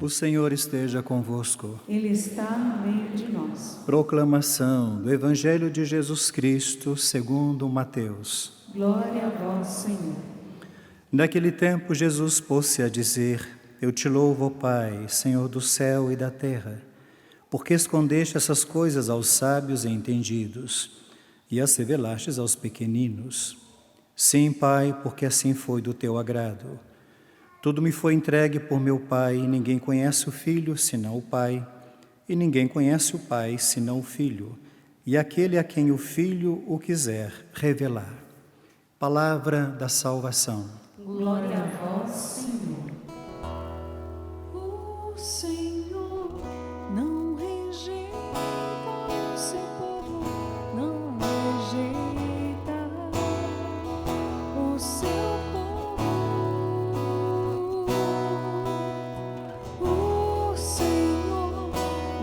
O Senhor esteja convosco. Ele está no meio de nós. Proclamação do Evangelho de Jesus Cristo segundo Mateus. Glória a vós, Senhor. Naquele tempo Jesus pôs-se a dizer: Eu te louvo, ó Pai, Senhor do céu e da terra, porque escondeste essas coisas aos sábios e entendidos e as revelastes aos pequeninos. Sim, Pai, porque assim foi do teu agrado. Tudo me foi entregue por meu Pai, e ninguém conhece o Filho senão o Pai, e ninguém conhece o Pai senão o Filho, e aquele a quem o Filho o quiser revelar. Palavra da salvação. Glória a vós, Senhor. O Senhor não rejeita o seu povo, não rejeita o seu povo. O Senhor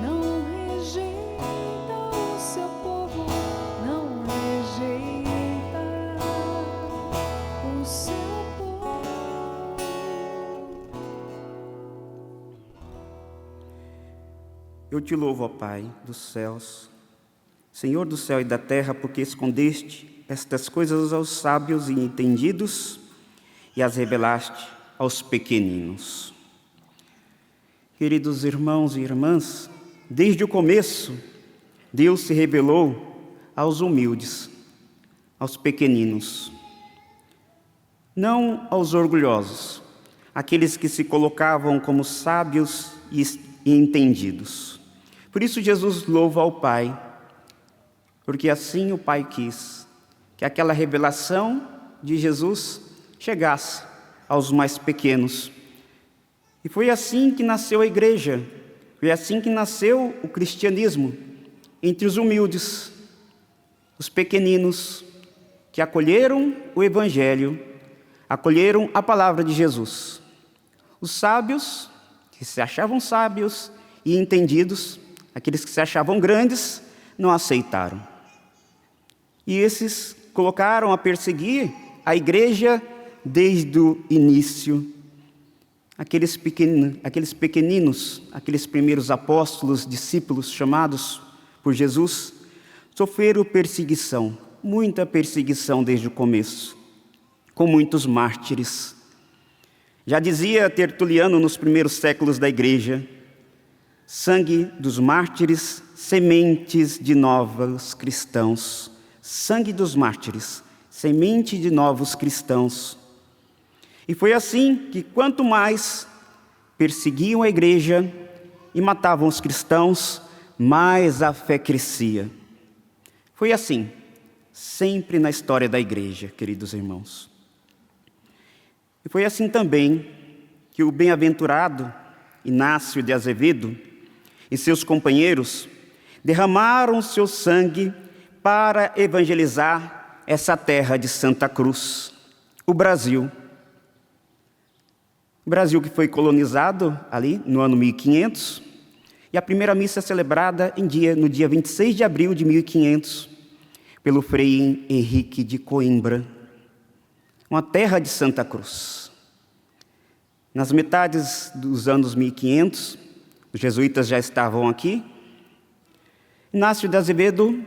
não rejeita o seu povo, não rejeita o seu povo. Eu te louvo, ó Pai dos céus, Senhor do céu e da terra, porque escondeste estas coisas aos sábios e entendidos e as revelaste aos pequeninos. Queridos irmãos e irmãs, desde o começo, Deus se revelou aos humildes, aos pequeninos, não aos orgulhosos, aqueles que se colocavam como sábios e entendidos. Por isso Jesus louva ao Pai, porque assim o Pai quis, que aquela revelação de Jesus chegasse aos mais pequenos. E foi assim que nasceu a igreja, foi assim que nasceu o cristianismo, entre os humildes, os pequeninos, que acolheram o Evangelho, acolheram a palavra de Jesus. Os sábios, que se achavam sábios e entendidos, aqueles que se achavam grandes, não aceitaram. E esses colocaram a perseguir a igreja desde o início. Aqueles pequeninos, aqueles primeiros apóstolos, discípulos chamados por Jesus, sofreram perseguição, muita perseguição desde o começo, com muitos mártires. Já dizia Tertuliano nos primeiros séculos da igreja: sangue dos mártires, sementes de novos cristãos. Sangue dos mártires, semente de novos cristãos. E foi assim que, quanto mais perseguiam a igreja e matavam os cristãos, mais a fé crescia. Foi assim, sempre na história da igreja, queridos irmãos. E foi assim também que o bem-aventurado Inácio de Azevedo e seus companheiros derramaram seu sangue para evangelizar essa terra de Santa Cruz, o Brasil. O Brasil que foi colonizado ali no ano 1500, e a primeira missa celebrada no dia 26 de abril de 1500, pelo Frei Henrique de Coimbra, uma terra de Santa Cruz. Nas metades dos anos 1500, os jesuítas já estavam aqui. Inácio de Azevedo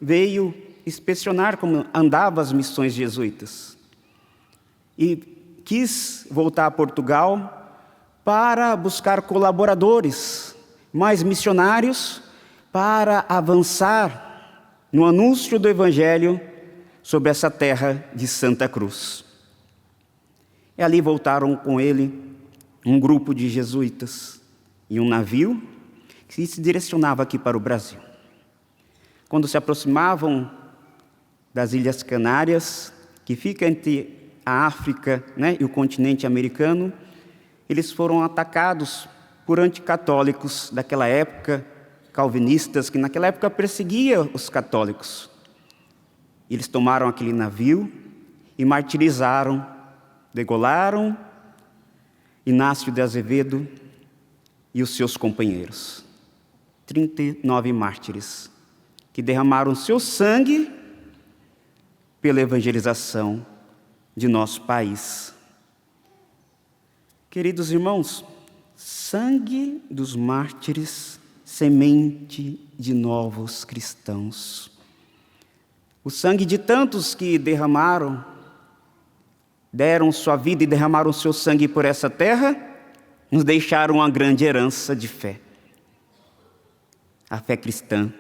veio inspecionar como andavam as missões jesuítas e quis voltar a Portugal para buscar colaboradores, mais missionários, para avançar no anúncio do Evangelho sobre essa terra de Santa Cruz. E ali voltaram com ele um grupo de jesuítas e um navio que se direcionava aqui para o Brasil. Quando se aproximavam das Ilhas Canárias, que fica entre a África, e o continente americano, eles foram atacados por anticatólicos daquela época, calvinistas, que naquela época perseguiam os católicos. Eles tomaram aquele navio e martirizaram, degolaram Inácio de Azevedo e os seus companheiros. 39 mártires que derramaram seu sangue pela evangelização de nosso país. Queridos irmãos, sangue dos mártires, semente de novos cristãos. O sangue de tantos que deram sua vida e derramaram seu sangue por essa terra, nos deixaram uma grande herança de fé. A fé cristã,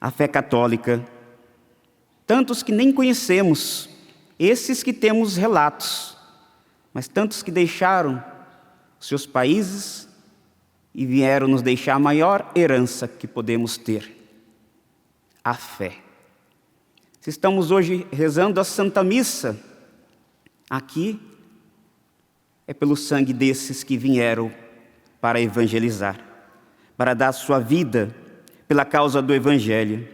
a fé católica, tantos que nem conhecemos, esses que temos relatos, mas tantos que deixaram seus países e vieram nos deixar a maior herança que podemos ter, a fé. Se estamos hoje rezando a Santa Missa, aqui é pelo sangue desses que vieram para evangelizar, para dar sua vida pela causa do Evangelho.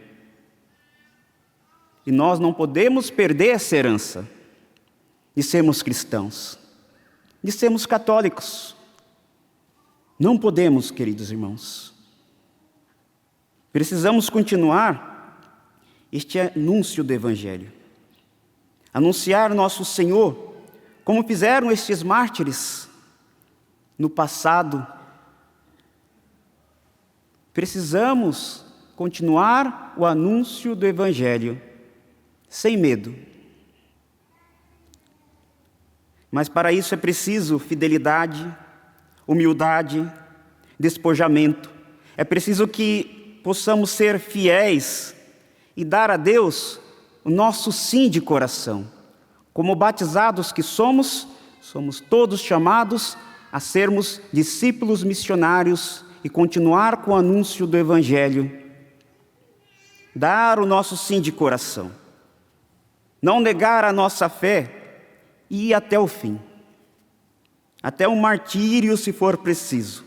E nós não podemos perder essa herança de sermos cristãos, de sermos católicos. Não podemos, queridos irmãos. Precisamos continuar este anúncio do Evangelho. Anunciar nosso Senhor, como fizeram estes mártires no passado. Precisamos continuar o anúncio do Evangelho, sem medo. Mas para isso é preciso fidelidade, humildade, despojamento. É preciso que possamos ser fiéis e dar a Deus o nosso sim de coração. Como batizados que somos todos chamados a sermos discípulos missionários e continuar com o anúncio do Evangelho. Dar o nosso sim de coração. Não negar a nossa fé e ir até o fim. Até o martírio, se for preciso.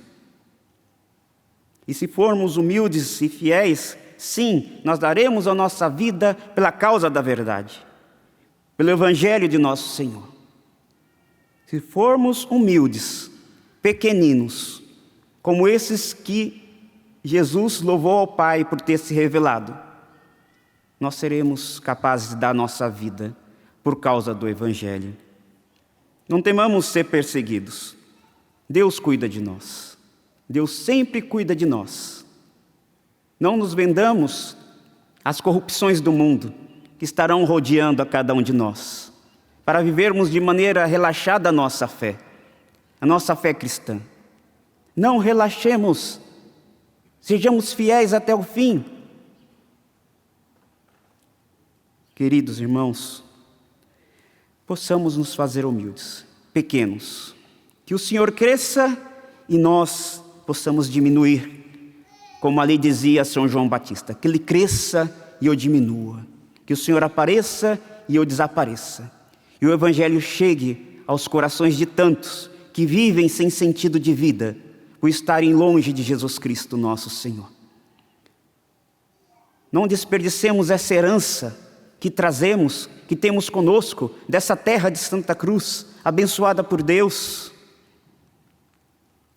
E se formos humildes e fiéis, sim, nós daremos a nossa vida pela causa da verdade, pelo Evangelho de nosso Senhor. Se formos humildes, pequeninos, como esses que Jesus louvou ao Pai por ter se revelado, nós seremos capazes de dar nossa vida por causa do Evangelho. Não temamos ser perseguidos. Deus cuida de nós. Deus sempre cuida de nós. Não nos vendamos às corrupções do mundo que estarão rodeando a cada um de nós, para vivermos de maneira relaxada a nossa fé cristã. Não relaxemos, sejamos fiéis até o fim. Queridos irmãos, possamos nos fazer humildes, pequenos, que o Senhor cresça e nós possamos diminuir, como ali dizia São João Batista, que Ele cresça e eu diminua, que o Senhor apareça e eu desapareça, e o Evangelho chegue aos corações de tantos que vivem sem sentido de vida, por estarem longe de Jesus Cristo, nosso Senhor. Não desperdicemos essa herança que trazemos, que temos conosco, dessa terra de Santa Cruz, abençoada por Deus,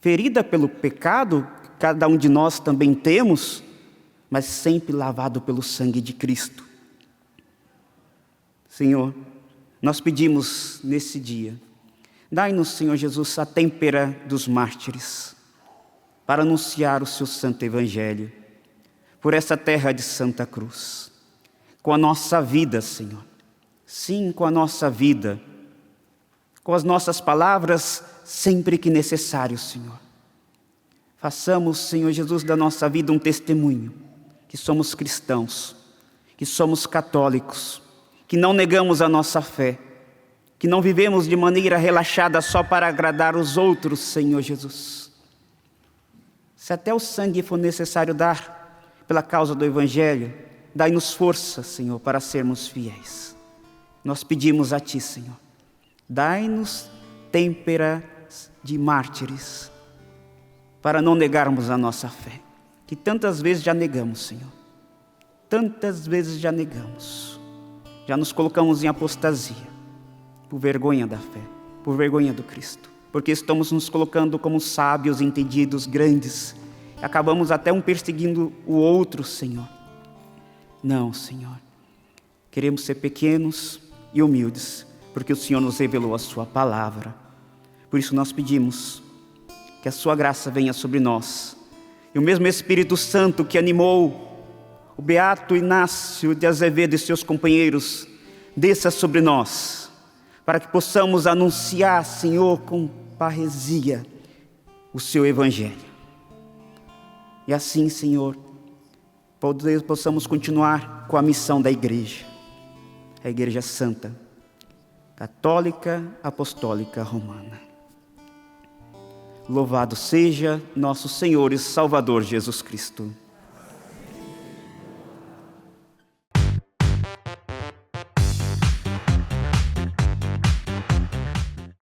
ferida pelo pecado, que cada um de nós também temos, mas sempre lavado pelo sangue de Cristo. Senhor, nós pedimos nesse dia, dai-nos, Senhor Jesus, a têmpera dos mártires, para anunciar o seu santo Evangelho, por essa terra de Santa Cruz, com a nossa vida, Senhor. Sim, com a nossa vida, com as nossas palavras, sempre que necessário, Senhor. Façamos, Senhor Jesus, da nossa vida um testemunho, que somos cristãos, que somos católicos, que não negamos a nossa fé, que não vivemos de maneira relaxada só para agradar os outros, Senhor Jesus. Se até o sangue for necessário dar pela causa do Evangelho, dai-nos força, Senhor, para sermos fiéis. Nós pedimos a Ti, Senhor, dai-nos têmpera de mártires, para não negarmos a nossa fé, que tantas vezes já negamos, Senhor. Tantas vezes já negamos, já nos colocamos em apostasia, por vergonha da fé, por vergonha do Cristo, porque estamos nos colocando como sábios, entendidos, grandes, e acabamos até um perseguindo o outro, Senhor. Não, Senhor, queremos ser pequenos e humildes, porque o Senhor nos revelou a sua palavra, Por isso nós pedimos que a sua graça venha sobre nós. E o mesmo Espírito Santo que animou o beato Inácio de Azevedo e seus companheiros, desça sobre nós, para que possamos anunciar, Senhor, com parresia, o seu Evangelho. E assim, Senhor, possamos continuar com a missão da Igreja, a Igreja Santa, Católica, Apostólica, Romana. Louvado seja nosso Senhor e Salvador Jesus Cristo.